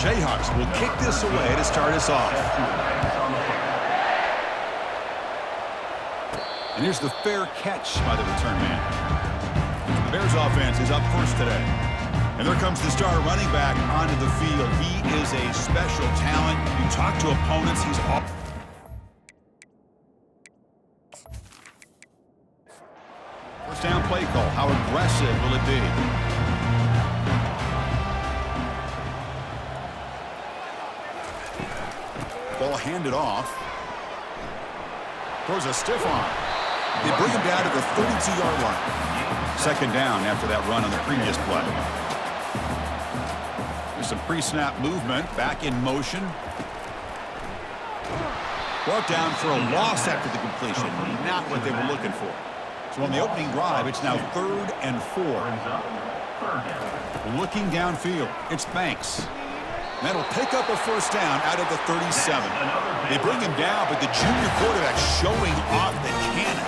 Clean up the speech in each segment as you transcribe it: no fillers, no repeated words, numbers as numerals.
Jayhawks will kick this away to start us off. And here's the fair catch by the return man. The Bears offense is up first today. And there comes the star running back onto the field. He is a special talent. You talk to opponents, he's all... First down play call. How aggressive will it be? Ball handed off. Throws a stiff arm. They bring him down to the 32-yard line. Second down after that run on the previous play. There's some pre-snap movement. Back in motion. Brought down for a loss after the completion. Not what they were looking for. So on the opening drive, it's now 3rd and 4. Looking downfield, it's Banks. That'll pick up a first down out of the 37. They bring him down, but the junior quarterback showing off the cannon.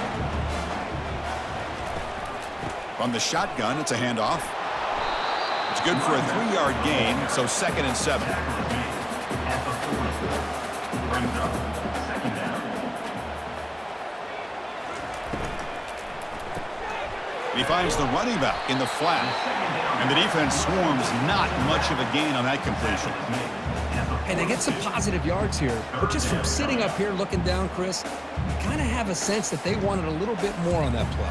From the shotgun, it's a handoff. It's good for a 3-yard gain, so 2nd and 7. He finds the running back in the flat. And the defense swarms, not much of a gain on that completion. And they get some positive yards here. But just from sitting up here looking down, Chris, you kind of have a sense that they wanted a little bit more on that play.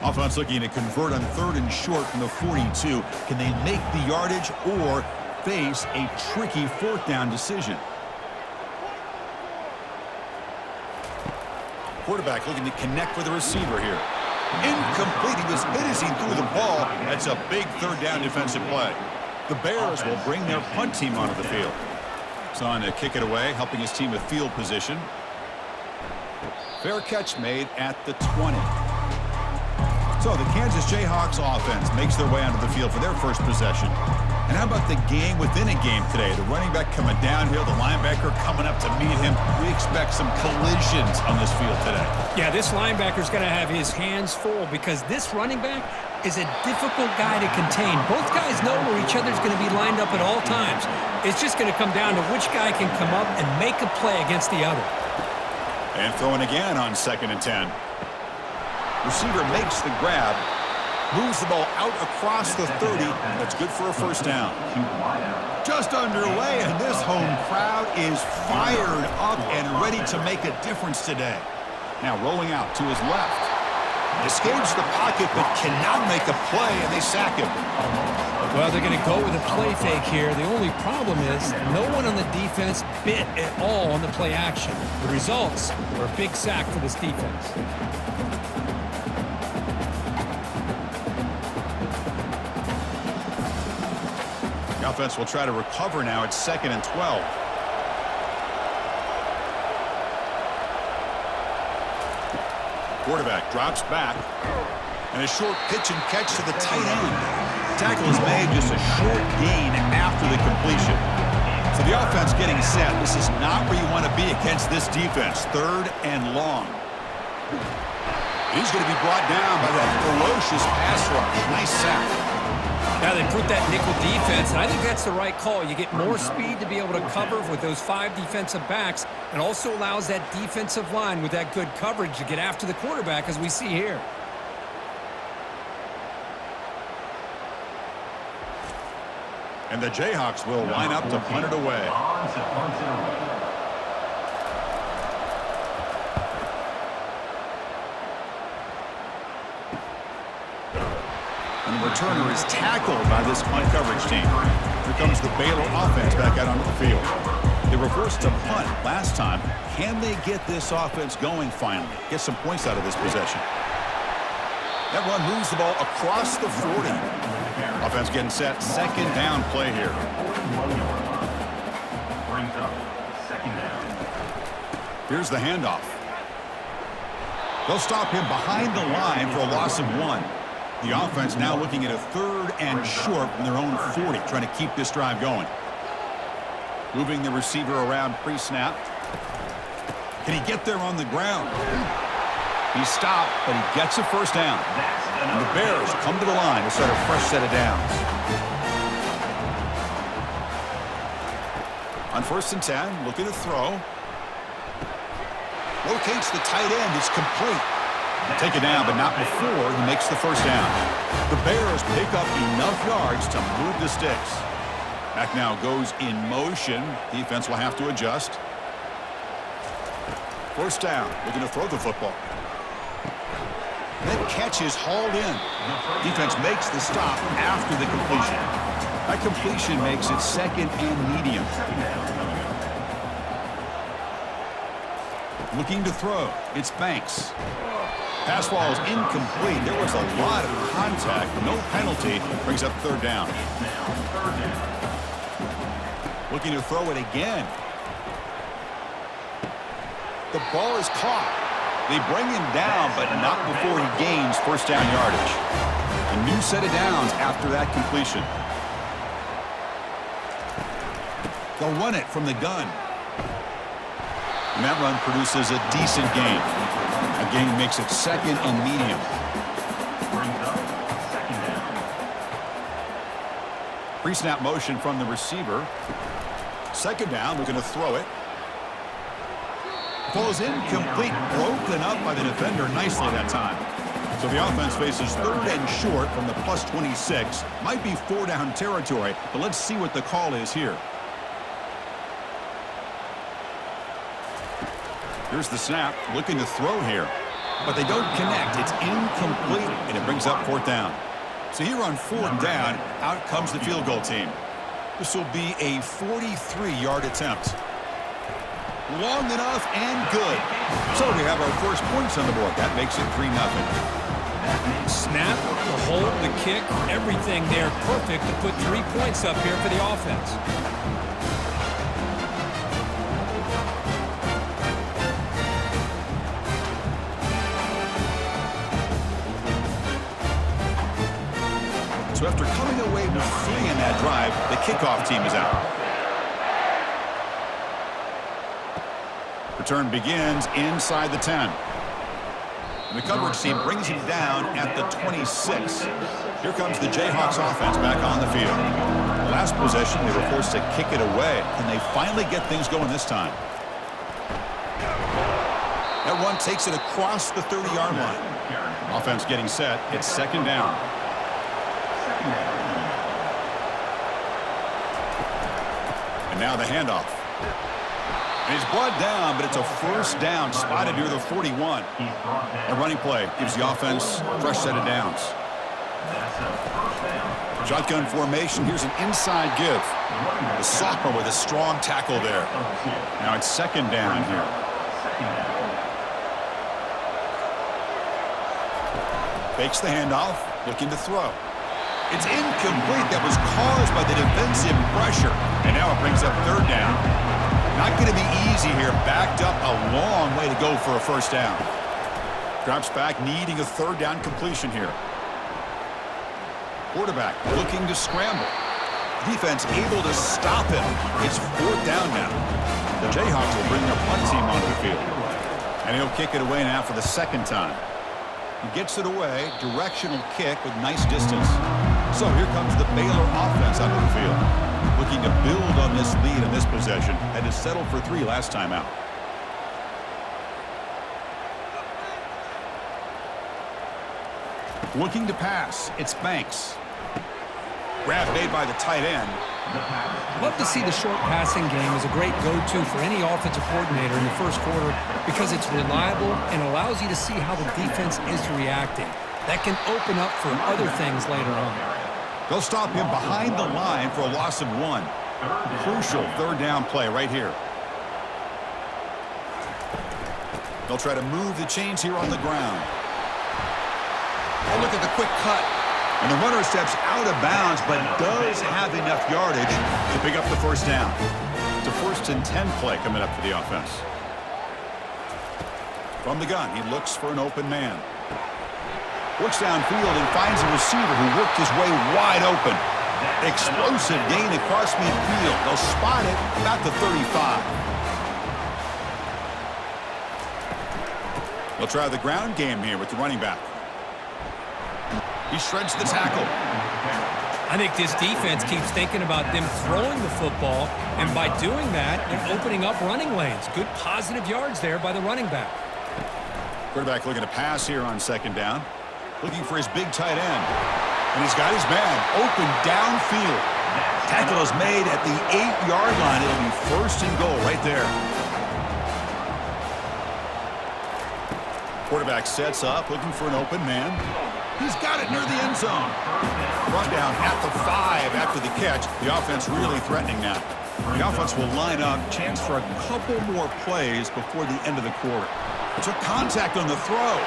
Offense looking to convert on 3rd and short from the 42. Can they make the yardage or face a tricky 4th down decision? Quarterback looking to connect with the receiver here. Incomplete. He was hit as he threw the ball. That's a big 3rd down defensive play. The Bears will bring their punt team onto the field. He's on to kick it away, helping his team with field position. Fair catch made at the 20. So the Kansas Jayhawks offense makes their way onto the field for their first possession. And how about the game within a game today? The running back coming downhill, the linebacker coming up to meet him. We expect some collisions on this field today. Yeah, this linebacker's going to have his hands full because this running back is a difficult guy to contain. Both guys know where each other's going to be lined up at all times. It's just going to come down to which guy can come up and make a play against the other. And throwing again on 2nd and 10. Receiver makes the grab, moves the ball out across the 30. That's good for a first down. Just underway, and this home crowd is fired up and ready to make a difference today. Now rolling out to his left. Escapes the pocket, but cannot make a play, and they sack him. Well, they're going to go with a play fake here. The only problem is no one on the defense bit at all on the play action. The results were a big sack for this defense. Offense will try to recover now. It's 2nd and 12. Quarterback drops back. And a short pitch and catch to the tight end. Tackle is made, just a short gain after the completion. So the offense getting set. This is not where you want to be against this defense. 3rd and long. He's going to be brought down by that ferocious pass rush. Nice sack. Now they put that nickel defense, and I think that's the right call. You get more speed to be able to cover with those 5 defensive backs, and also allows that defensive line with that good coverage to get after the quarterback, as we see here. And the Jayhawks will line up to punt it away. And the returner is tackled by this punt coverage team. Here comes the Baylor offense back out onto the field. They reversed a punt last time. Can they get this offense going finally? Get some points out of this possession. That run moves the ball across the 40. Offense getting set. 2nd down play here. Here's the handoff. They'll stop him behind the line for a loss of 1. The offense now looking at a 3rd and short from their own 40, trying to keep this drive going. Moving the receiver around pre-snap. Can he get there on the ground? He stopped, but he gets a first down. And the Bears come to the line to start a fresh set of downs. On 1st and 10, looking to throw. Locates the tight end. It's complete. Take it down, but not before he makes the first down. The Bears pick up enough yards to move the sticks. Back now goes in motion. Defense will have to adjust. First down, looking to throw the football. That catch is hauled in. Defense makes the stop after the completion. That completion makes it 2nd and medium. Looking to throw. It's Banks. Pass ball is incomplete. There was a lot of contact. No penalty. Brings up 3rd down. Looking to throw it again. The ball is caught. They bring him down, but not before he gains first down yardage. A new set of downs after that completion. They'll run it from the gun. And that run produces a decent gain. A gain makes it 2nd and medium. Pre-snap motion from the receiver. 2nd down, looking to throw it. Falls incomplete, broken up by the defender nicely that time. So the offense faces 3rd and short from the +26. Might be 4-down territory, but let's see what the call is here. Here's the snap, looking to throw here. But they don't connect. It's incomplete, and it brings up 4th down. So here on 4th down, out comes the field goal team. This will be a 43-yard attempt. Long enough and good. So we have our first points on the board. That makes it 3-0. Snap, the hold, the kick, everything there perfect to put 3 points up here for the offense. So after coming away with 3 in that drive, the kickoff team is out. Return begins inside the 10. And the coverage team brings him down at the 26. Here comes the Jayhawks offense back on the field. Last possession, they were forced to kick it away. Can they finally get things going this time? That one takes it across the 30-yard line. Offense getting set. It's 2nd down. And now the handoff. And he's brought down, but it's a first down spotted near the 41. A running play gives the offense a fresh set of downs. Shotgun formation. Here's an inside give. The sophomore with a strong tackle there. Now it's 2nd down here. Fakes the handoff, looking to throw. It's incomplete. That was caused by the defensive pressure. And now it brings up 3rd down. Not going to be easy here. Backed up a long way to go for a first down. Drops back, needing a 3rd down completion here. Quarterback looking to scramble. Defense able to stop him. It's 4th down now. The Jayhawks will bring their punt team onto the field. And he'll kick it away now for the 2nd time. He gets it away. Directional kick with nice distance. So here comes the Baylor offense onto the field. Looking to build on this lead in this possession. Had to settle for 3 last time out. Looking to pass. It's Banks. Grab made by the tight end. Love to see the short passing game as a great go-to for any offensive coordinator in the first quarter because it's reliable and allows you to see how the defense is reacting. That can open up for other things later on. They'll stop him behind the line for a loss of 1. Crucial 3rd down play right here. They'll try to move the chains here on the ground. Oh, look at the quick cut. And the runner steps out of bounds, but does have enough yardage to pick up the first down. It's a 1st and 10 play coming up for the offense. From the gun, he looks for an open man. Works downfield and finds a receiver who worked his way wide open. Explosive gain across midfield. They'll spot it about the 35. They'll try the ground game here with the running back. He shreds the tackle. I think this defense keeps thinking about them throwing the football, and by doing that, they're opening up running lanes. Good positive yards there by the running back. Quarterback looking to pass here on second down. Looking for his big tight end. And he's got his man open downfield. Tackle is made at the 8-yard line. It'll be first and goal right there. Quarterback sets up, looking for an open man. He's got it near the end zone. Brought down at the 5 after the catch. The offense really threatening now. The offense will line up. Chance for a couple more plays before the end of the quarter. Took contact on the throw.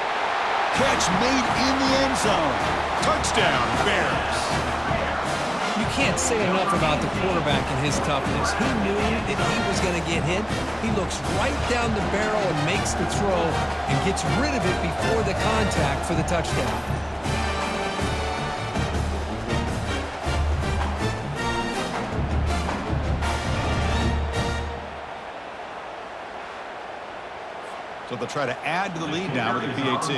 Catch made in the end zone. Touchdown, Bears. You can't say enough about the quarterback and his toughness. He knew that he was going to get hit. He looks right down the barrel and makes the throw and gets rid of it before the contact for the touchdown. So they'll try to add to the lead now with the PAT.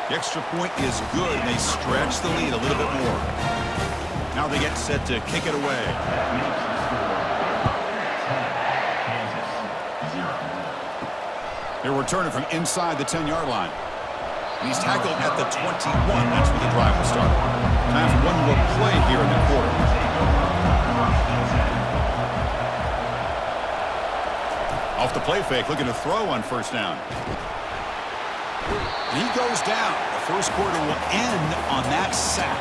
The extra point is good, and they stretch the lead a little bit more. Now they get set to kick it away. They're returning from inside the 10-yard line. And he's tackled at the 21. That's where the drive will start. Time for one more play here in the quarter. Off the play fake, looking to throw on first down. And he goes down. The first quarter will end on that sack.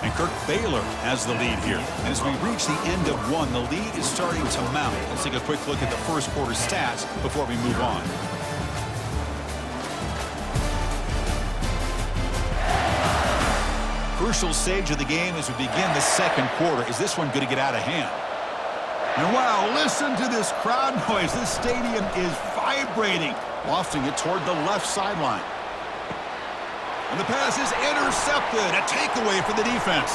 And Kirk Baylor has the lead here. And as we reach the end of one, the lead is starting to mount. Let's take a quick look at the first quarter stats before we move on. Crucial stage of the game as we begin the second quarter. Is this one going to get out of hand? And wow, listen to this crowd noise. This stadium is vibrating, wafting it toward the left sideline. And the pass is intercepted. A takeaway for the defense.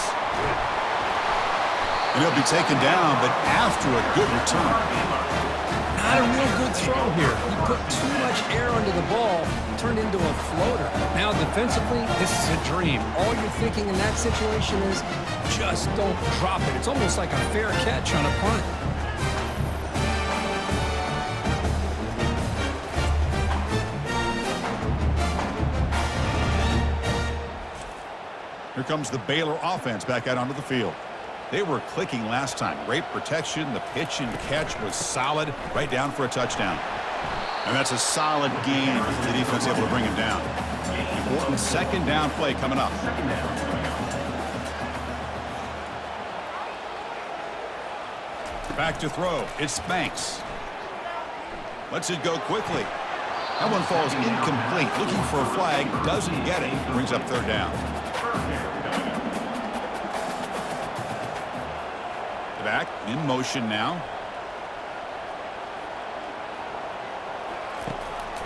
And he'll be taken down, but after a good return. Not a real good throw here. He put too much air under the ball, turned into a floater. Now defensively, this is a dream. All you're thinking in that situation is just don't drop it. It's almost like a fair catch on a punt. Here comes the Baylor offense back out onto the field. They were clicking last time. Great protection. The pitch and catch was solid. Right down for a touchdown. And that's a solid game for the defense able to bring him down. Important second down play coming up. Back to throw. It's Banks. Lets it go quickly. That one falls incomplete. Looking for a flag. Doesn't get it. Brings up third down. Back in motion now.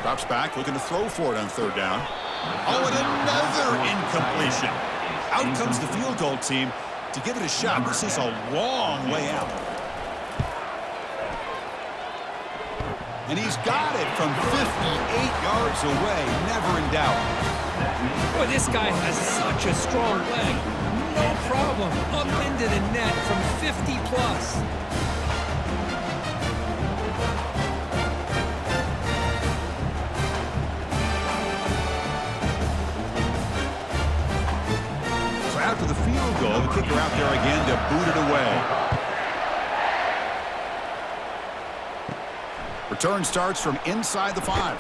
Drops back, looking to throw for it on third down. Oh, and another incompletion. Out comes the field goal team to give it a shot. This is a long way out. And he's got it from 58 yards away. Never in doubt. Boy, this guy has such a strong leg. No problem. Up into the net from 50 plus. So after the field goal, the kicker out there again to boot it away. Return starts from inside the 5.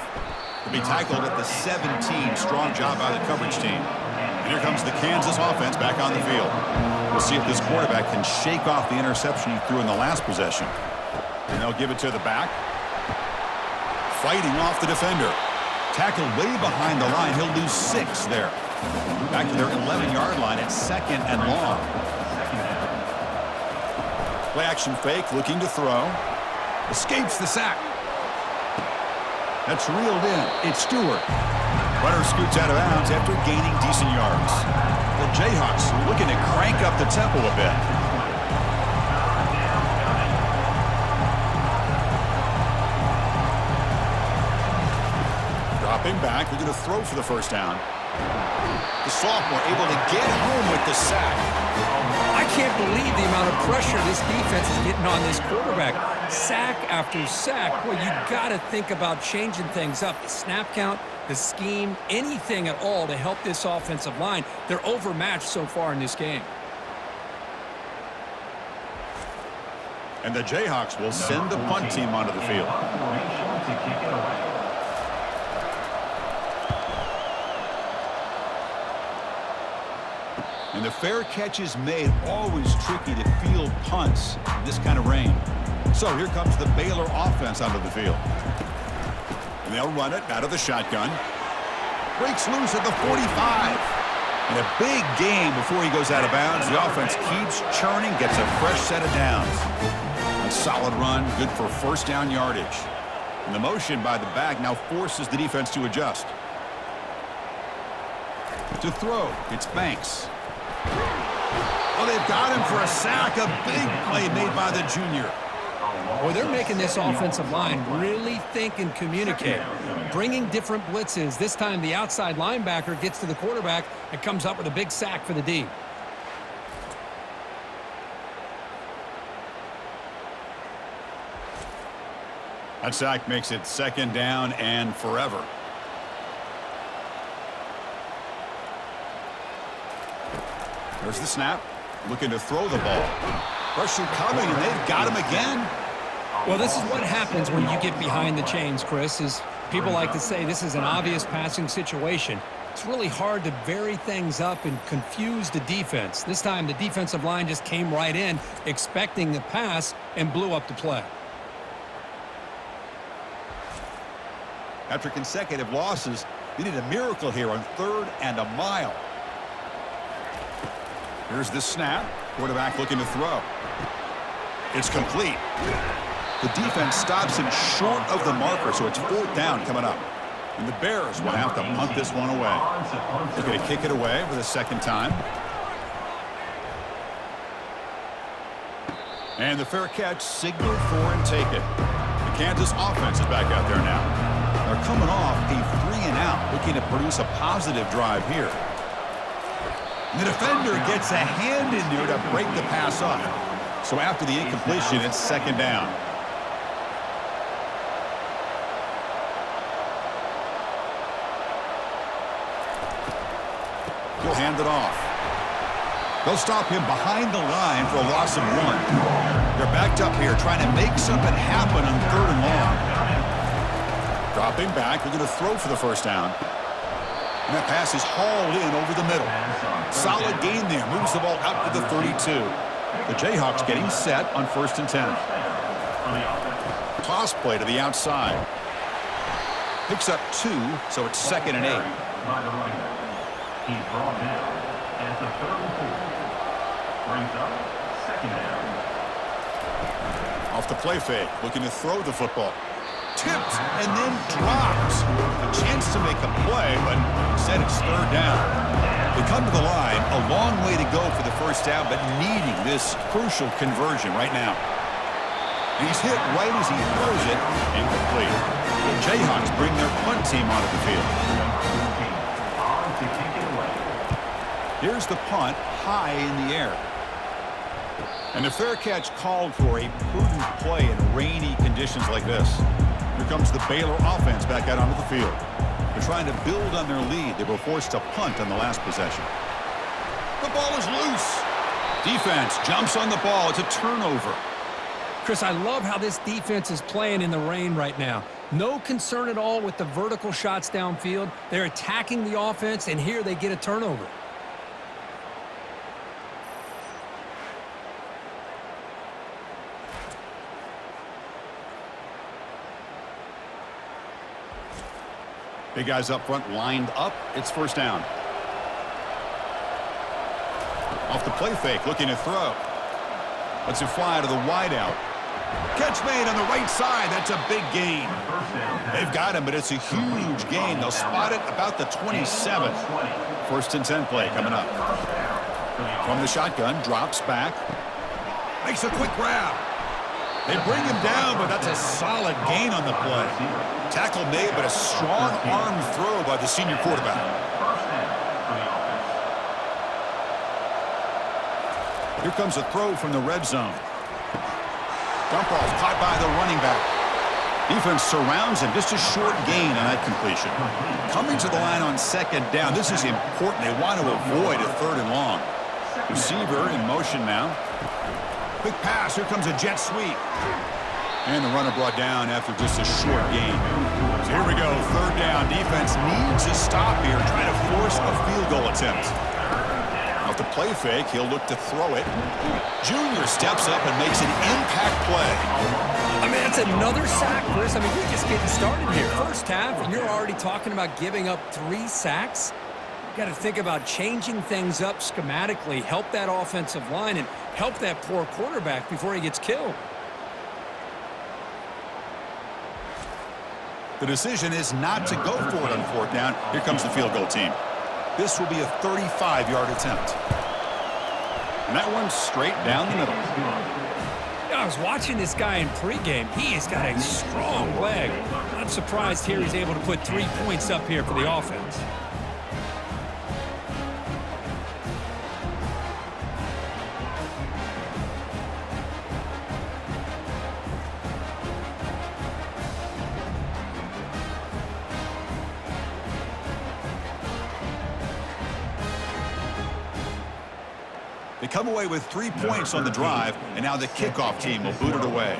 To be tackled at the 17. Strong job by the coverage team. And here comes the Kansas offense back on the field. We'll see if this quarterback can shake off the interception he threw in the last possession. And they'll give it to the back. fighting off the defender. Tackled way behind the line. He'll lose 6 there. Back to their 11-yard line at 2nd and long. Play action fake, looking to throw. Escapes the sack. That's reeled in. It's Stewart. Runner scoots out of bounds after gaining decent yards. The Jayhawks looking to crank up the tempo a bit. Dropping back, looking to throw for the first down. The sophomore able to get home with the sack. I can't believe the amount of pressure this defense is getting on this quarterback. Sack after sack. Well, you got to think about changing things up. The snap count, the scheme, anything at all to help this offensive line. They're overmatched so far in this game. And the Jayhawks will send the punt team onto the field. And the fair catch is made. Always tricky to field punts in this kind of rain. So here comes the Baylor offense onto the field. And they'll run it out of the shotgun. Breaks loose at the 45. And a big gain before he goes out of bounds. The offense keeps churning, gets a fresh set of downs. A solid run, good for first down yardage. And the motion by the back now forces the defense to adjust. To throw, it's Banks. Well, they've got him for a sack. A big play made by the junior. Well, they're making this offensive line really think and communicate. Bringing different blitzes. This time the outside linebacker gets to the quarterback and comes up with a big sack for the D. That sack makes it 2nd down and forever. There's the snap. Looking to throw the ball. Pressure coming, and they've got him again. Well, this is what happens when you get behind the chains, Chris, is people like to say this is an obvious passing situation. It's really hard to vary things up and confuse the defense. This time, the defensive line just came right in, expecting the pass, and blew up the play. After consecutive losses, they need a miracle here on 3rd and a mile. Here's the snap. Quarterback looking to throw. It's complete. The defense stops him short of the marker, so it's 4th down coming up. And the Bears will have to punt this one away. They're going to kick it away for the 2nd time. And the fair catch signaled for and taken. The Kansas offense is back out there now. They're coming off a 3-and-out, looking to produce a positive drive here. And the defender gets a hand in there to break the pass up. So after the incompletion, it's 2nd down. He'll hand it off. They'll stop him behind the line for a loss of 1. They're backed up here trying to make something happen on 3rd and long. Dropping back, they're going to throw for the first down. And that pass is hauled in over the middle. Solid gain there. Moves the ball out to the 32. The Jayhawks getting set on 1st and 10. Toss play to the outside. Picks up 2, so it's 2nd and 8. He's brought down at the 3rd and 4. Brings up 2nd down. Off the play fake, looking to throw the football. Tipped and then dropped. A chance to make a play, but instead it's 3rd down. They come to the line, a long way to go for the first down, but needing this crucial conversion right now. And he's hit right as he throws it, incomplete. The Jayhawks bring their punt team onto the field. Here's the punt, high in the air. And the fair catch called for a prudent play in rainy conditions like this. Here comes the Baylor offense back out onto the field. They're trying to build on their lead. They were forced to punt on the last possession. The ball is loose. Defense jumps on the ball. It's a turnover. Chris, I love how this defense is playing in the rain right now. No concern at all with the vertical shots downfield. They're attacking the offense, and here they get a turnover. Big guys up front lined up. It's first down. Off the play fake, looking to throw. Lets it fly to the wideout. Catch made on the right side. That's a big gain. They've got him, but it's a huge gain. They'll spot it about the 27. First and 10 play coming up. From the shotgun, drops back. Makes a quick grab. They bring him down, but that's a solid gain on the play. Tackle made, but a strong arm throw by the senior quarterback. Here comes a throw from the red zone. Dump off caught by the running back. Defense surrounds him. Just a short gain on that completion. Coming to the line on second down. This is important. They want to avoid a third and long. Receiver in motion now. Quick pass. Here comes a jet sweep. And the runner brought down after just a short gain. So here we go. Third down. Defense needs a stop here. Trying to force a field goal attempt. Off the play fake, he'll look to throw it. Junior steps up and makes an impact play. I mean, that's another sack, Chris. I mean, we're just getting started here. First half, and you're already talking about giving up 3 sacks. You got to think about changing things up schematically, help that offensive line, and help that poor quarterback before he gets killed. The decision is not to go for it on fourth down. Here comes the field goal team. This will be a 35-yard attempt. And that one's straight down the middle. I was watching this guy in pregame. He has got a strong leg. Not surprised here he's able to put 3 points up here for the offense. They come away with 3 points on the drive, and now the kickoff team will boot it away.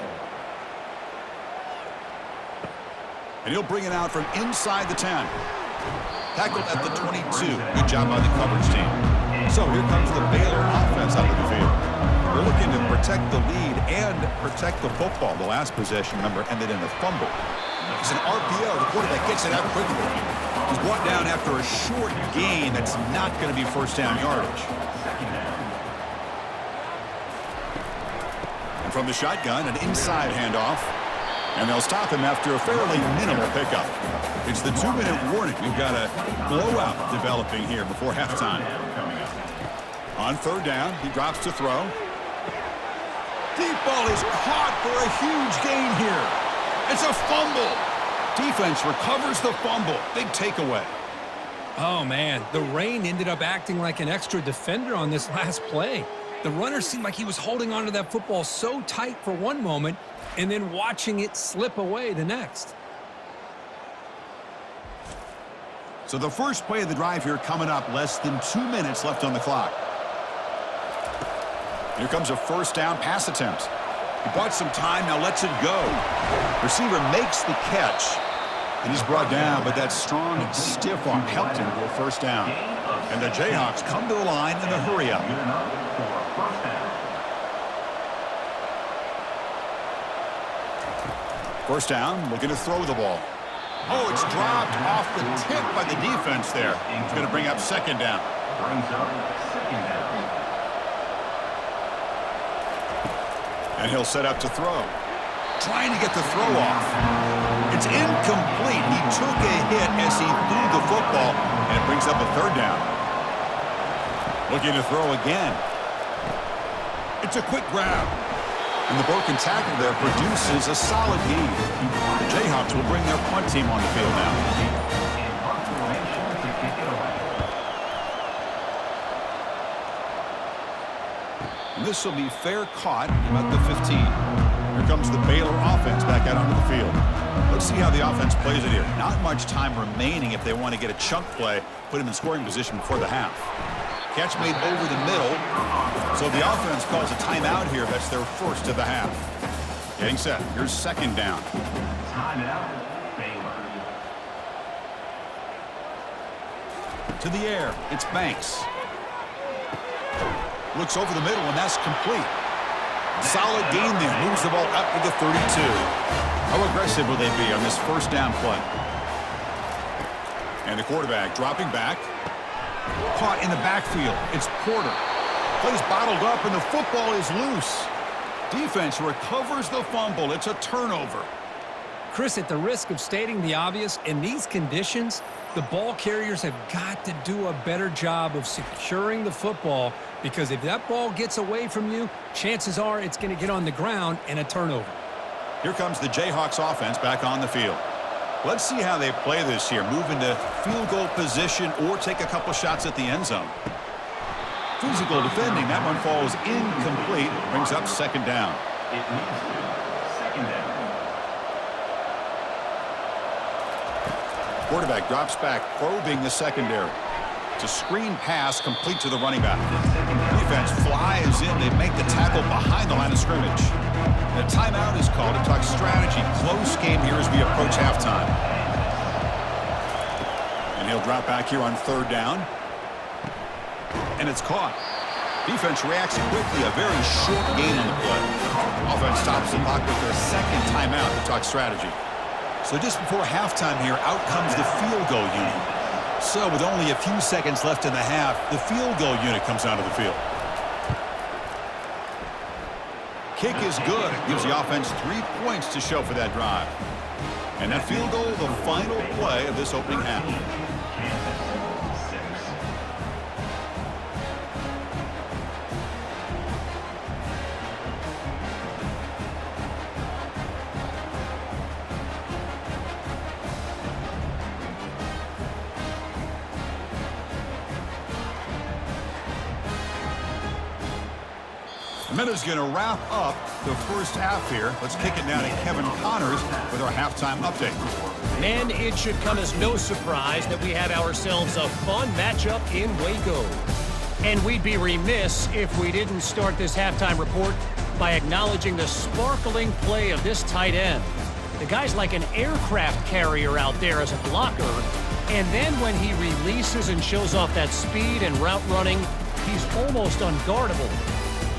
And he'll bring it out from inside the 10. Tackled at the 22. Good job by the coverage team. So here comes the Baylor offense out of the field. They're looking to protect the lead and protect the football. The last possession, remember, ended in a fumble. It's an RPO. The quarterback gets it out quickly. He's brought down after a short gain that's not going to be first down yardage. And from the shotgun, an inside handoff. And they'll stop him after a fairly minimal pickup. It's the 2-minute warning. We've got a blowout developing here before halftime. On third down, he drops to throw. Deep ball is caught for a huge gain here. It's a fumble. Defense recovers the fumble. Big takeaway. Oh, man. The rain ended up acting like an extra defender on this last play. The runner seemed like he was holding onto that football so tight for one moment and then watching it slip away the next. So the first play of the drive here coming up, less than 2 minutes left on the clock. Here comes a first down pass attempt. He bought some time, now lets it go. Receiver makes the catch, and he's brought down, but that strong, stiff arm helped him for a first down. And the Jayhawks come to the line in a hurry-up. First down, looking to throw the ball. Oh, it's dropped off the tip by the defense there. It's going to bring up second down. And he'll set up to throw. Trying to get the throw off. It's incomplete. He took a hit as he threw the football, and it brings up a third down. Looking to throw again. It's a quick grab. And the broken tackle there produces a solid gain. The Jayhawks will bring their punt team on the field now. And this will be fair caught about the 15. Here comes the Baylor offense back out onto the field. Let's see how the offense plays it here. Not much time remaining if they want to get a chunk play, put him in scoring position before the half. Catch made over the middle. So the offense calls a timeout here. That's their first of the half. Getting set. Here's second down. Timeout, Baylor. To the air. It's Banks. Looks over the middle, and that's complete. Solid gain there. Moves the ball up to the 32. How aggressive will they be on this first down play? And the quarterback dropping back. Caught in the backfield. It's Porter. Plays bottled up, and the football is loose. Defense recovers the fumble. It's a turnover. Chris, at the risk of stating the obvious, in these conditions, the ball carriers have got to do a better job of securing the football, because if that ball gets away from you, chances are it's going to get on the ground and a turnover. Here comes the Jayhawks offense back on the field. Let's see how they play this here. Move into field goal position or take a couple shots at the end zone. Physical defending. That one falls incomplete. Brings up second down. It needs to. Second down. Quarterback drops back, probing the secondary. It's a screen pass complete to the running back. Defense flies in. They make the tackle behind the line of scrimmage. The timeout is called to talk strategy. Close game here as we approach halftime. And he'll drop back here on third down. And it's caught. Defense reacts quickly. A very short gain on the play. Offense stops the clock with their second timeout to talk strategy. So just before halftime here, out comes the field goal unit. So with only a few seconds left in the half, the field goal unit comes onto the field. Kick is good. Gives the offense 3 points to show for that drive. And that field goal, the final play of this opening half. Minute's going to wrap up the first half here. Let's kick it now to Kevin Connors with our halftime update. Men, it should come as no surprise that we have ourselves a fun matchup in Waco. And we'd be remiss if we didn't start this halftime report by acknowledging the sparkling play of this tight end. The guy's like an aircraft carrier out there as a blocker. And then when he releases and shows off that speed and route running, he's almost unguardable.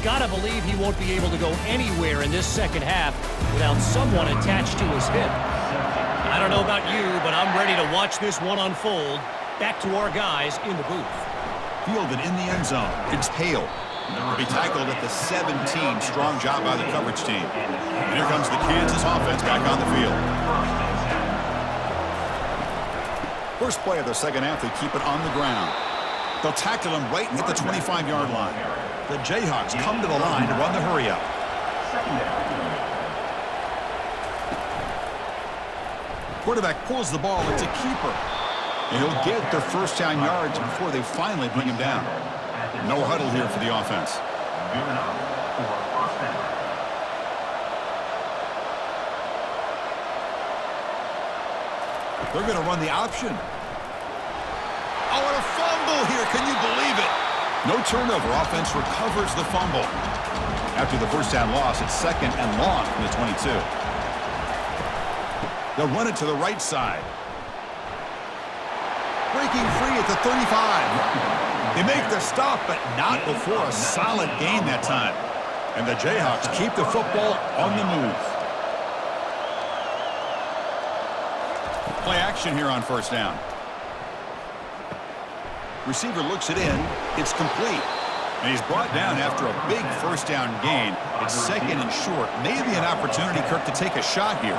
Gotta believe he won't be able to go anywhere in this second half without someone attached to his hip. I don't know about you, but I'm ready to watch this one unfold. Back to our guys in the booth. Fielded in the end zone. It's Hale. Will be tackled at the 17. Strong job by the coverage team. And here comes the Kansas offense back on the field. First play of the second half, they keep it on the ground. They'll tackle him right at the 25-yard line. The Jayhawks come to the line to run the hurry up. Quarterback pulls the ball. It's a keeper. And he'll get their first down yards before they finally bring him down. No huddle here for the offense. They're going to run the option. Oh, and a fumble here. Can you believe it? No turnover. Offense recovers the fumble. After the first down loss, it's second and long from the 22. They'll run it to the right side. Breaking free at the 35. They make the stop, but not before a solid gain that time. And the Jayhawks keep the football on the move. Play action here on first down. Receiver looks it in. It's complete. And he's brought down after a big first down gain. It's second and short. Maybe an opportunity, Kirk, to take a shot here.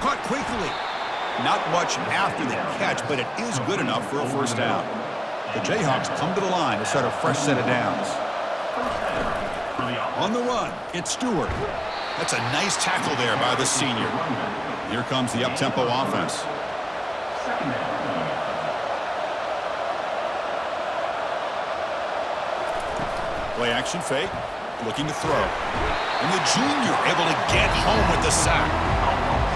Caught quickly. Not much after the catch, but it is good enough for a first down. The Jayhawks come to the line to start a fresh set of downs. On the run, it's Stewart. That's a nice tackle there by the senior. Here comes the up-tempo offense. Play action fake, looking to throw. And the junior able to get home with the sack.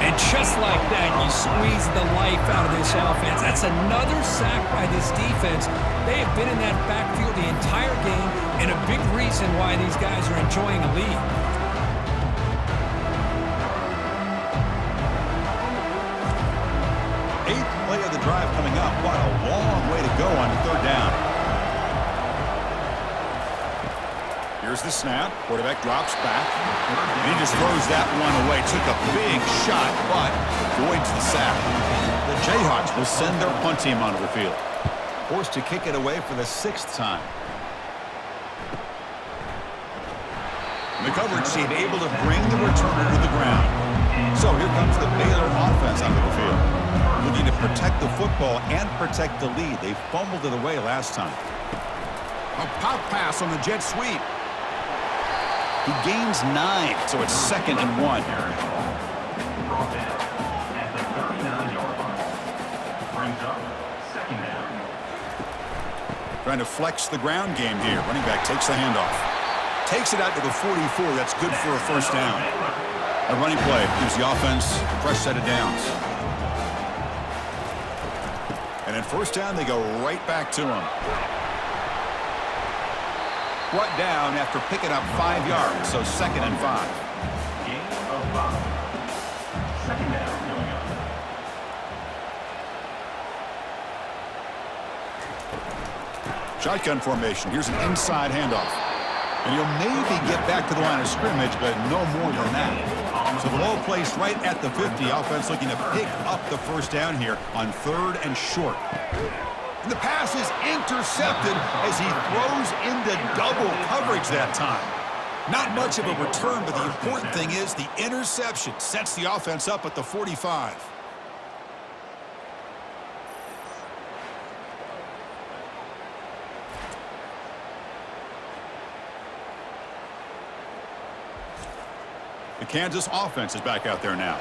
And just like that, you squeeze the life out of this offense. That's another sack by this defense. They have been in that backfield the entire game, and a big reason why these guys are enjoying a lead. Eighth play of the drive coming up. What a long way to go on third down. Here's the snap. Quarterback drops back. And he just throws that one away. Took a big shot, but avoids the sack. The Jayhawks will send their punt team onto the field. Forced to kick it away for the 6th time. The coverage team able to bring the returner to the ground. So here comes the Baylor offense onto the field. Looking to protect the football and protect the lead. They fumbled it away last time. A pop pass on the jet sweep. He gains 9, so it's 2nd and 1. Brought down at the 39-yard line. Brings up 2nd down. Trying to flex the ground game here. Running back takes the handoff. Takes it out to the 44. That's good for a 1st down. A running play gives the offense a fresh set of downs. And at 1st down, they go right back to him. Brought down after picking up 5 yards, so 2nd and 5. Gain of 5. 2nd down going up. Shotgun formation. Here's an inside handoff. And he'll maybe get back to the line of scrimmage, but no more than that. So the ball placed right at the 50. Offense looking to pick up the 1st down here on 3rd and short. And the pass is intercepted as he throws into double coverage that time. Not much of a return, but the important thing is the interception sets the offense up at the 45. The Kansas offense is back out there now.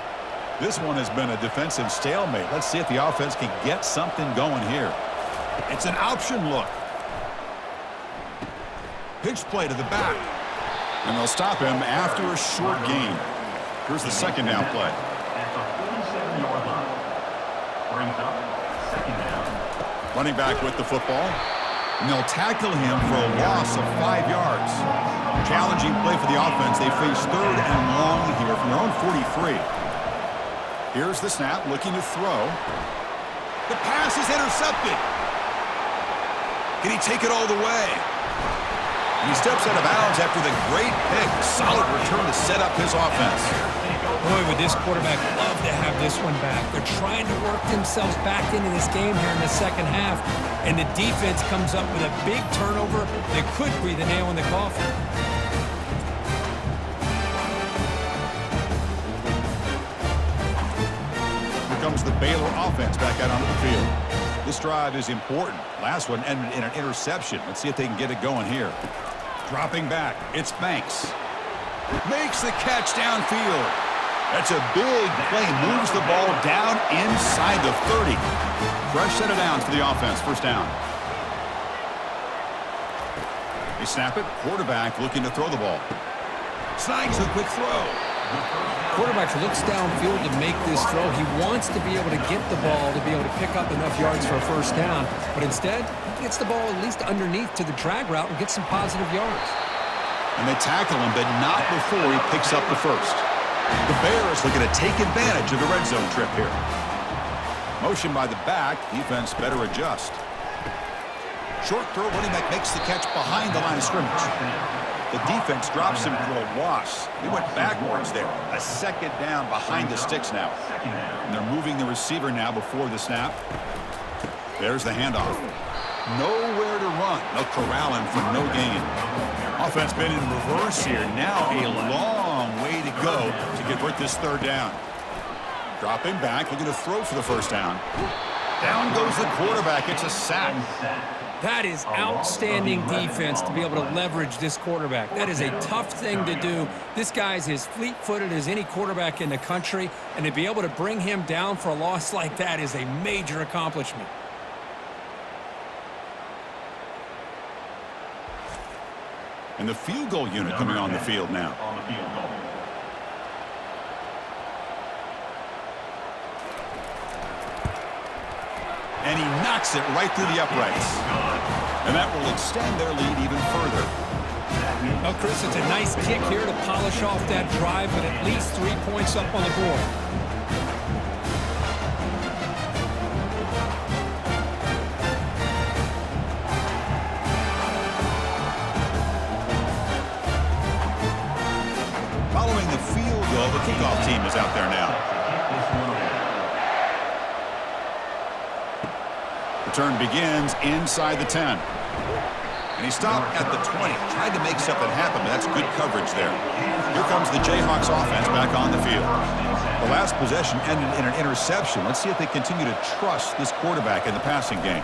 This one has been a defensive stalemate. Let's see if the offense can get something going here. It's an option look. Pitch play to the back. And they'll stop him after a short gain. Here's the 2nd down play. At the 47-yard line. Brings up 2nd down. Running back with the football. And they'll tackle him for a loss of 5 yards. Challenging play for the offense. They face 3rd and long here from their own 43. Here's the snap, looking to throw. The pass is intercepted. Can he take it all the way? And he steps out of bounds after the great pick. Solid return to set up his offense. Boy, would this quarterback love to have this one back. They're trying to work themselves back into this game here in the 2nd half. And the defense comes up with a big turnover that could be the nail in the coffin. Here comes the Baylor offense back out onto the field. This drive is important. Last one ended in an interception. Let's see if they can get it going here. Dropping back, it's Banks. Makes the catch downfield. That's a big play. Moves the ball down inside the 30. Fresh set of downs for the offense. 1st down. They snap it. Quarterback looking to throw the ball. Snags a quick throw. Quarterback looks downfield to make this throw. He wants to be able to get the ball to be able to pick up enough yards for a 1st down. But instead, he gets the ball at least underneath to the drag route and gets some positive yards. And they tackle him, but not before he picks up the 1st. The Bears looking to take advantage of the red zone trip here. Motion by the back. Defense better adjust. Short throw. Running back makes the catch behind the line of scrimmage. The defense drops him for a loss. He went backwards there. A 2nd down behind the sticks now. And they're moving the receiver now before the snap. There's the handoff. Nowhere to run. They'll corral him for no gain. Offense been in reverse here. Now a long way to go to convert this 3rd down. Dropping back, looking to throw for the 1st down. Down goes the quarterback. It's a sack. That is outstanding defense to be able to leverage this quarterback. That is a tough thing to do. This guy's as fleet-footed as any quarterback in the country, and to be able to bring him down for a loss like that is a major accomplishment. And the field goal unit coming on the field now. On the field goal. And he knocks it right through the uprights. And that will extend their lead even further. Well, Chris, it's a nice kick here to polish off that drive with at least 3 points up on the board. Return begins inside the 10. And he stopped at the 20. Tried to make something happen, but that's good coverage there. Here comes the Jayhawks offense back on the field. The last possession ended in an interception. Let's see if they continue to trust this quarterback in the passing game.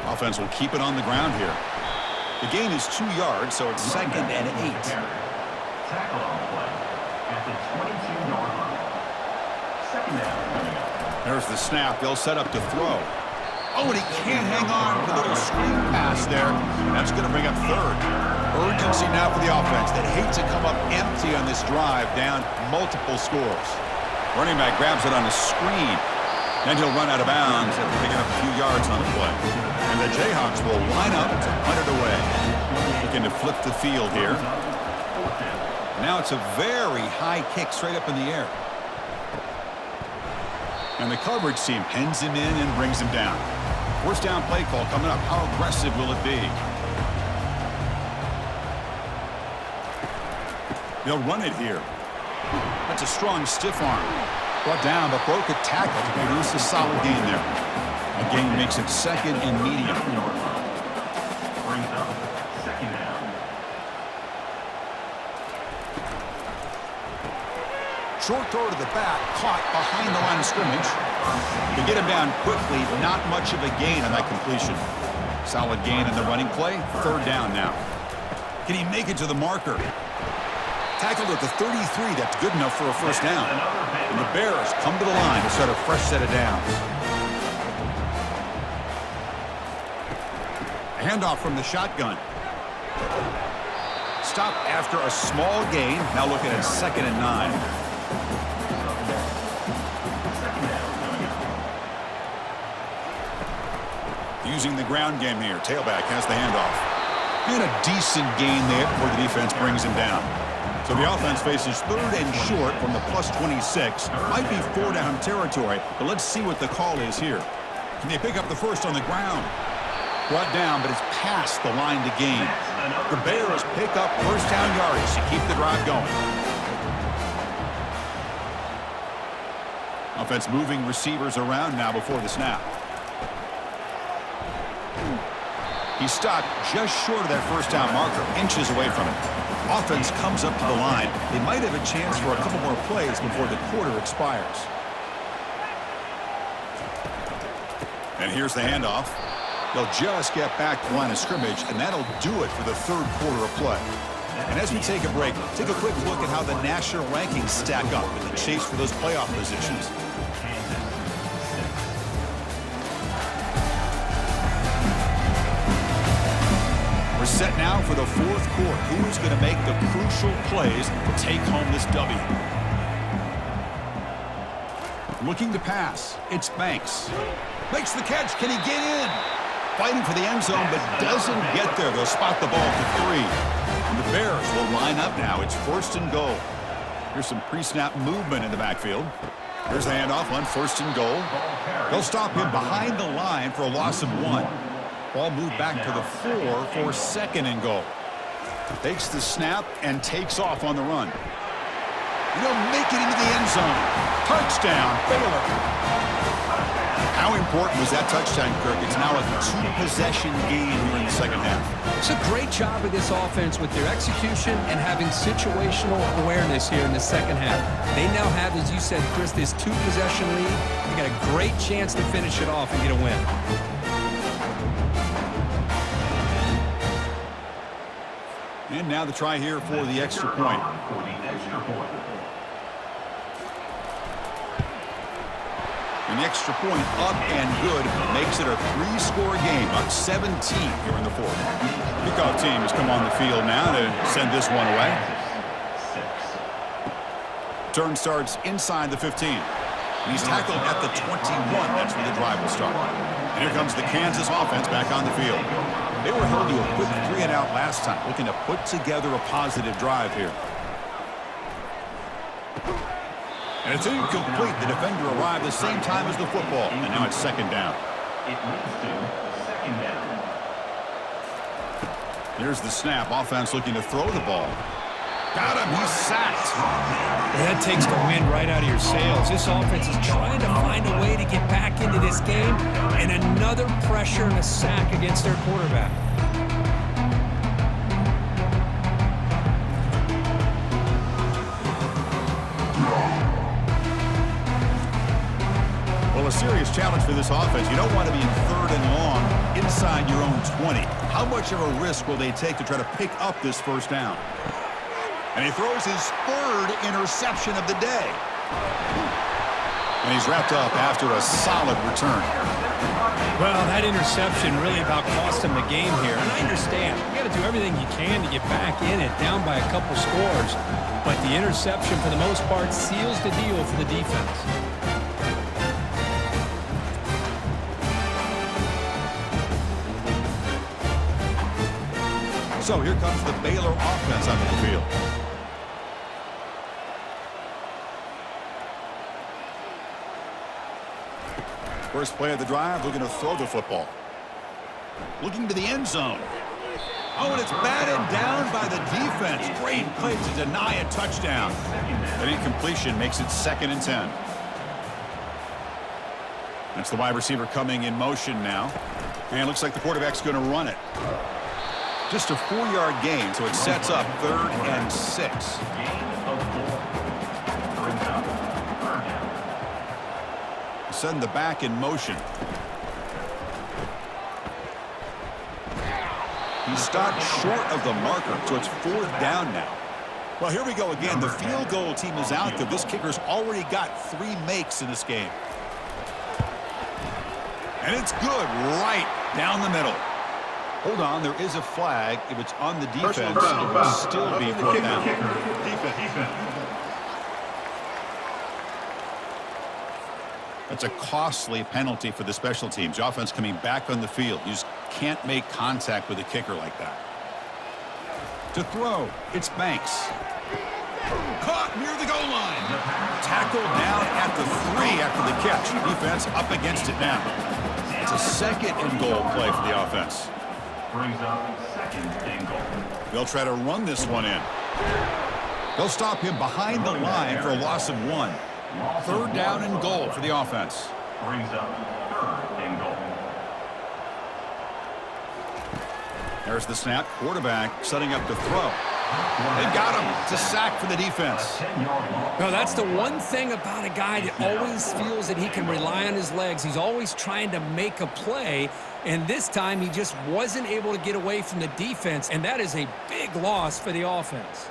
Offense will keep it on the ground here. The gain is 2 yards, so it's 2nd and 8. Tackle on the play at the 22-yard line. Second down coming up. There's the snap. They'll set up to throw. Oh, and he can't hang on to the little screen pass there. That's going to bring up 3rd. Urgency now for the offense that hates to come up empty on this drive, down multiple scores. Running back grabs it on a screen. Then he'll run out of bounds after picking up a few yards on the play. And the Jayhawks will line up to punt it away. Looking to flip the field here. Now it's a very high kick straight up in the air. And the coverage team pins him in and brings him down. First down play call coming up. How aggressive will it be? They'll run it here. That's a strong stiff arm. Brought down, but broke a tackle to produce a solid gain there. A gain makes it 2nd and medium. Brings up second down. Short throw to the back, caught behind the line of scrimmage. To get him down quickly, not much of a gain on that completion. Solid gain in the running play, 3rd down now. Can he make it to the marker? Tackled at the 33, that's good enough for a first down. And the Bears come to the line to start a fresh set of downs. A handoff from the shotgun. Stop after a small gain, now looking at 2nd and 9. Using the ground game here. Tailback has the handoff. And a decent gain there before the defense brings him down. So the offense faces 3rd and short from the +26. Might be 4-down territory, but let's see what the call is here. Can they pick up the first on the ground? Brought down, but it's past the line to gain. The Bears pick up first down yardage to keep the drive going. Offense moving receivers around now before the snap. He stopped just short of that first down marker, inches away from it. Offense comes up to the line. They might have a chance for a couple more plays before the quarter expires. And here's the handoff. They'll just get back to the line of scrimmage, and that'll do it for the 3rd quarter of play. And as we take a break, take a quick look at how the national rankings stack up in the chase for those playoff positions. We're set now for the 4th quarter. Who's going to make the crucial plays to take home this W? Looking to pass. It's Banks. Makes the catch. Can he get in? Fighting for the end zone, but doesn't get there. They'll spot the ball to 3. And the Bears will line up now. It's 1st and goal. Here's some pre-snap movement in the backfield. Here's the handoff on 1st and goal. They'll stop him behind the line for a loss of 1. Ball moved back to the 4 for 2nd and goal. Takes the snap and takes off on the run. He'll make it into the end zone. Touchdown, Baylor. How important was that touchdown, Kirk? It's now a 2-possession game here in the 2nd half. It's a great job of this offense with their execution and having situational awareness here in the 2nd half. They now have, as you said, Chris, this 2-possession lead. They got a great chance to finish it off and get a win. And now the try here for the extra point. And the extra point up and good makes it a 3-score game, up 17 here in the 4th. Kickoff team has come on the field now to send this one away. Turn starts inside the 15. And he's tackled at the 21. That's where the drive will start. And here comes the Kansas offense back on the field. They were held to a quick 3-and-out last time, looking to put together a positive drive here. And it's incomplete. The defender arrived the same time as the football, and now it's 2nd down. It leads to 2nd down. Here's the snap. Offense looking to throw the ball. Got him. He's sacked. That takes the wind right out of your sails. This offense is trying to find a way to get back into this this game, and another pressure and a sack against their quarterback. Well, a serious challenge for this offense. You don't want to be in 3rd and long inside your own 20. How much of a risk will they take to try to pick up this first down? And he throws his 3rd interception of the day. And he's wrapped up after a solid return. Well, that interception really about cost him the game here. And I understand. You got to do everything you can to get back in it, down by a couple scores. But the interception, for the most part, seals the deal for the defense. So here comes the Baylor offense onto the field. First play of the drive, looking to throw the football. Looking to the end zone. Oh, and it's batted down by the defense. Great play to deny a touchdown. An incompletion makes it 2nd and 10. That's the wide receiver coming in motion now. And it looks like the quarterback's going to run it. Just a 4-yard gain, so it sets up 3rd and 6. Send the back in motion. He stopped short of the marker, so it's 4th down now. Well, here we go again. The field goal team is out there. This kicker's already got 3 makes in this game. And it's good right down the middle. Hold on, there is a flag. If it's on the defense, it will still be 4th down. Defense. That's a costly penalty for the special teams. The offense coming back on the field. You just can't make contact with a kicker like that. To throw, it's Banks. Caught near the goal line. Tackled down at the 3 after the catch. Defense up against it now. It's a 2nd and goal play for the offense. Brings up 2nd and goal. They'll try to run this one in. They'll stop him behind the line for a loss of 1. 3rd down and goal for the offense. Brings up 3rd and goal. There's the snap. Quarterback setting up the throw. They've got him. It's a sack for the defense. No, that's the one thing about a guy that always feels that he can rely on his legs. He's always trying to make a play, and this time he just wasn't able to get away from the defense, and that is a big loss for the offense.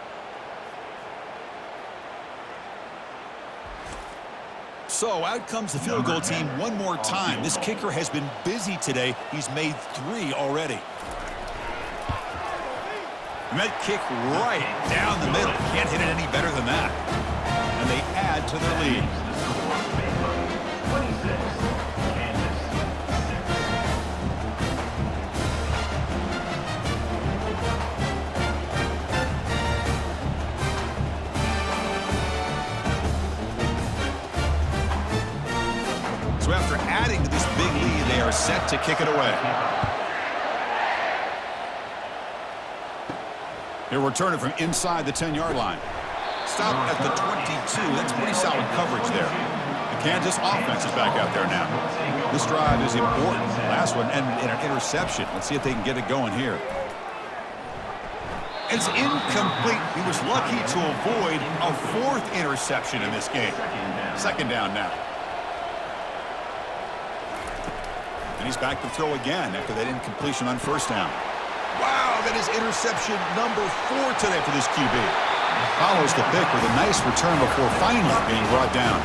So out comes the field goal team one more time. This kicker has been busy today. He's made 3 already. And that kick right down the middle. Can't hit it any better than that. And they add to their lead. So after adding to this big lead, they are set to kick it away. They'll return it from inside the 10-yard line. Stop at the 22. That's pretty solid coverage there. The Kansas offense is back out there now. This drive is important. Last one ended in an interception. Let's see if they can get it going here. It's incomplete. He was lucky to avoid a 4th interception in this game. 2nd down now. And he's back to throw again after that incompletion on 1st down. Wow, that is interception number 4 today for this QB. Follows the pick with a nice return before finally being brought down.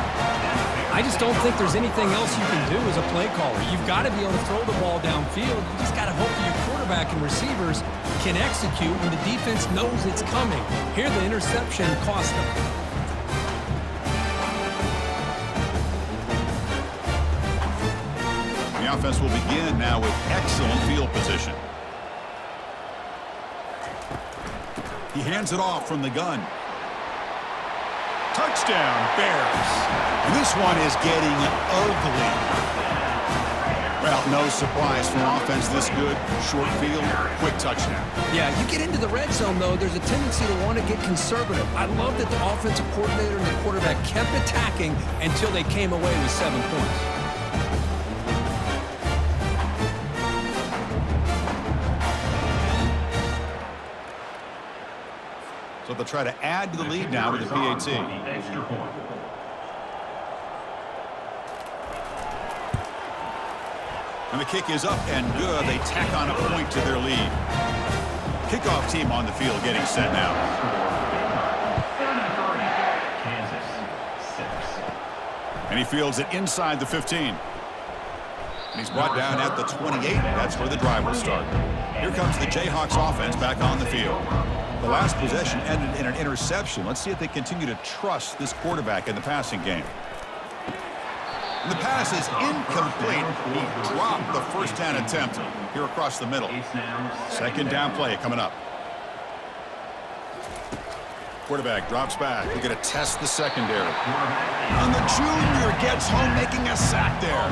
I just don't think there's anything else you can do as a play caller. You've got to be able to throw the ball downfield. You just got to hope that your quarterback and receivers can execute when the defense knows it's coming. Here, the interception cost them. The offense will begin now with excellent field position. He hands it off from the gun. Touchdown, Bears. And this one is getting ugly. Well, no surprise for an offense this good. Short field, quick touchdown. Yeah, you get into the red zone, though, there's a tendency to want to get conservative. I love that the offensive coordinator and the quarterback kept attacking until they came away with 7 points. they'll try to add to the lead now with the PAT. The extra point. And the kick is up and good. They tack on a point to their lead. Kickoff team on the field getting set now. 33, Kansas 6. And he fields it inside the 15. And he's brought down at the 28. That's where the drive will start. Here comes the Jayhawks offense back on the field. The last possession ended in an interception. Let's see if they continue to trust this quarterback in the passing game. And the pass is incomplete. He dropped the first down attempt here across the middle. Second down play coming up. Quarterback drops back. They're going to test the secondary. And the junior gets home, making a sack there.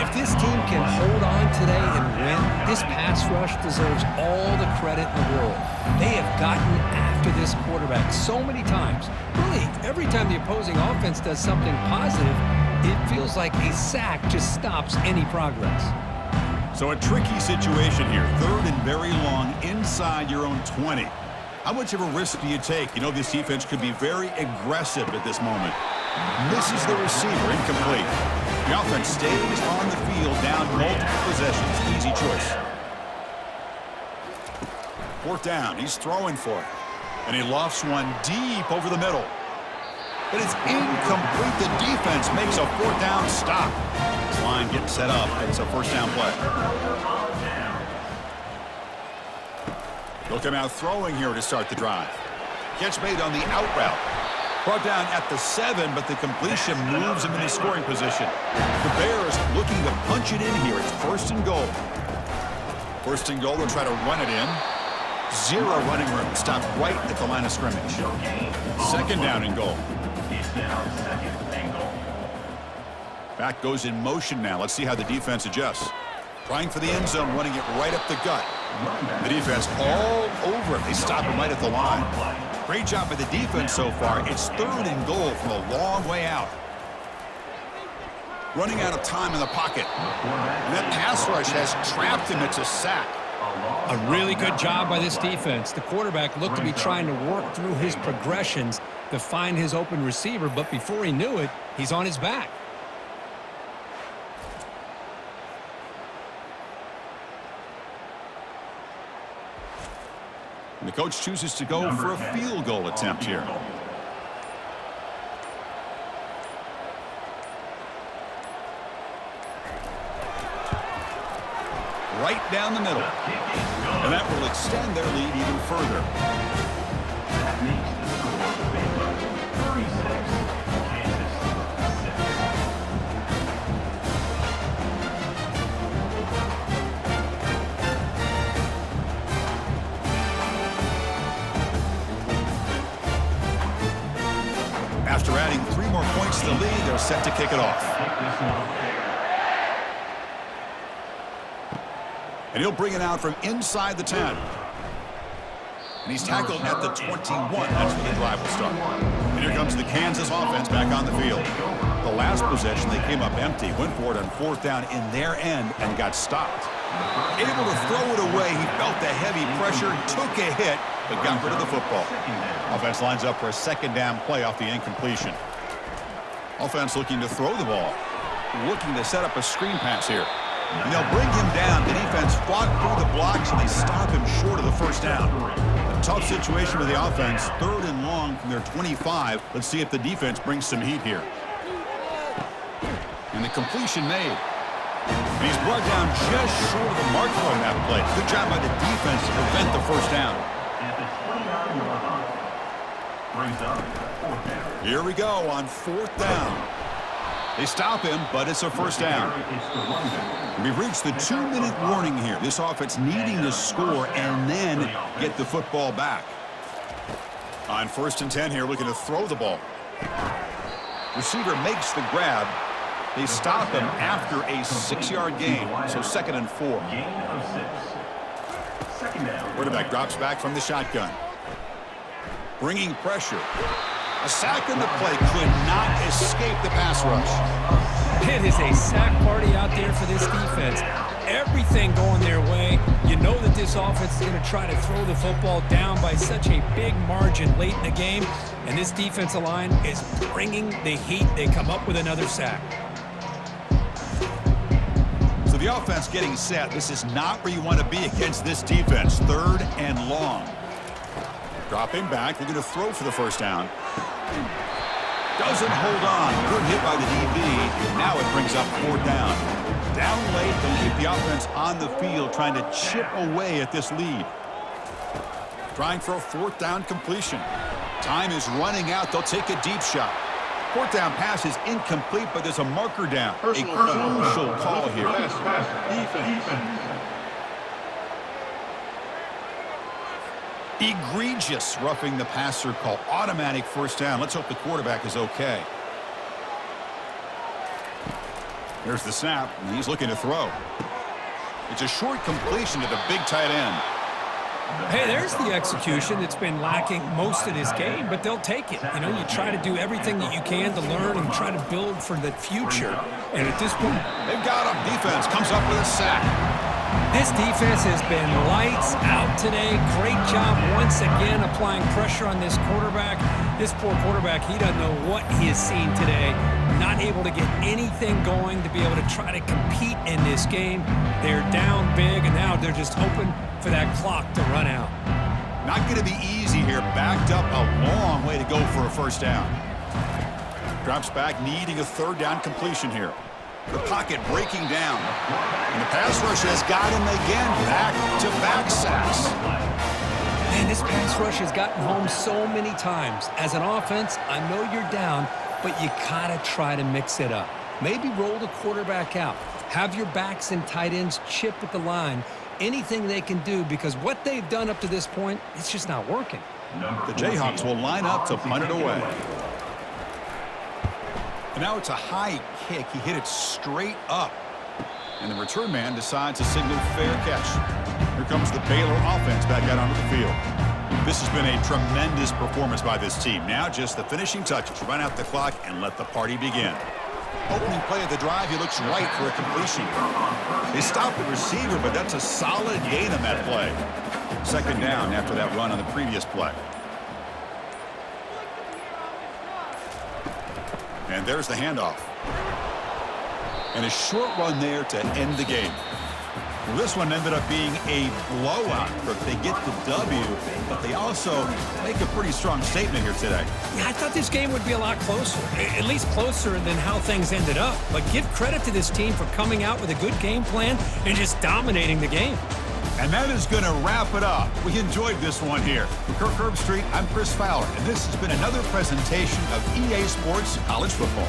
If this team can hold on today and win, this pass rush deserves all the credit in the world. They have gotten after this quarterback so many times. Really, every time the opposing offense does something positive, it feels like a sack just stops any progress. So a tricky situation here. Third and very long inside your own 20. How much of a risk do you take? You know this defense could be very aggressive at this moment. Misses the receiver, incomplete. The offense stays on the field, down multiple possessions. Easy choice. Fourth down, he's throwing for it. And he lofts one deep over the middle. But it's incomplete. The defense makes a fourth down stop. This line getting set up. It's a first down play. He'll come out throwing here to start the drive. Catch made on the out route. Brought down at the 7, but the completion moves him into scoring position. The Bears looking to punch it in here. It's first and goal. First and goal, they'll try to run it in. Zero running room. Stop right at the line of scrimmage. Second down and goal. Back goes in motion now. Let's see how the defense adjusts. Trying for the end zone, running it right up the gut. The defense all over it. They stop him right at the line. Great job by the defense so far. It's third and goal from a long way out. Running out of time in the pocket. And that pass rush has trapped him. It's a sack. A really good job by this defense. The quarterback looked to be trying to work through his progressions to find his open receiver, but before he knew it, he's on his back. And the coach chooses to go for a field goal attempt here. Right down the middle. And that will extend their lead even further. That makes the score 36, Kansas 6. After adding 3 more points to the lead, they're set to kick it off. And he'll bring it out from inside the 10. And he's tackled at the 21. That's where the drive will start. And here comes the Kansas offense back on the field. The last possession, they came up empty. Went for it on fourth down in their end and got stopped. Able to throw it away. He felt the heavy pressure, took a hit, but got rid of the football. Offense lines up for a second down play off the incompletion. Offense looking to throw the ball. Looking to set up a screen pass here. And they'll bring him down. The defense fought through the blocks, and they stop him short of the first down. A tough situation with the offense. Third and long from their 25. Let's see if the defense brings some heat here. And the completion made. And he's brought down just short of the marker on that play. Good job by the defense to prevent the first down. At the 29-yard line, brings up fourth down. Here we go on fourth down. They stop him, but it's a first down. We've reached the 2-minute warning here. This offense needing to score and then get the football back. On first and 10 here, looking to throw the ball. Receiver makes the grab. They stop him after a 6-yard gain, so second and 4. Gain of 6. Second down. Quarterback drops back from the shotgun. Bringing pressure. A sack in the play could not escape the pass rush. It is a sack party out there for this defense. Everything going their way. You know that this offense is going to try to throw the football down by such a big margin late in the game. And this defensive line is bringing the heat. They come up with another sack. So the offense getting set. This is not where you want to be against this defense. 3rd and long. Dropping back. They're going to throw for the first down. Doesn't hold on. Good hit by the DB. Now it brings up 4th down. Down late, they'll keep the offense on the field trying to chip away at this lead. Trying for a 4th down completion. Time is running out. They'll take a deep shot. 4th down pass is incomplete, but there's a marker down. A crucial call here. Defense. Egregious roughing the passer call. Automatic 1st down. Let's hope the quarterback is okay. Here's the snap, and he's looking to throw. It's a short completion to the big tight end. Hey, there's the execution that's been lacking most of this game, but they'll take it. You know, you try to do everything that you can to learn and try to build for the future. And at this point, They've got him. Defense comes up with a sack. this defense has been lights out today. Great job once again applying pressure on this quarterback. This poor quarterback, he doesn't know what he has seen today. Not able to get anything going to be able to try to compete in this game. They're down big, and now they're just hoping for that clock to run out. Not going to be easy here. Backed up a long way to go for a 1st down. Drops back, needing a 3rd down completion here. The pocket breaking down. And the pass rush has got him again. Back-to-back sacks. Man, this pass rush has gotten home so many times. As an offense, I know you're down, but you gotta try to mix it up. Maybe roll the quarterback out. Have your backs and tight ends chip at the line. Anything they can do, because what they've done up to this point, it's just not working. The Jayhawks will line up to punt it away. And now it's a high kick. He hit it straight up. And the return man decides to signal fair catch. Here comes the Baylor offense back out onto the field. This has been a tremendous performance by this team. Now just the finishing touches. Run out the clock and let the party begin. Opening play of the drive, he looks right for a completion. They stopped the receiver, but that's a solid gain on that play. 2nd down after that run on the previous play. And there's the handoff. And a short run there to end the game. Well, this one ended up being a blowout, but they get the W, but they also make a pretty strong statement here today. Yeah, I thought this game would be a lot closer, at least closer than how things ended up. But give credit to this team for coming out with a good game plan and just dominating the game. And that is going to wrap it up. We enjoyed this one here. For Kirk Herbstreit, I'm Chris Fowler, and this has been another presentation of EA Sports College Football.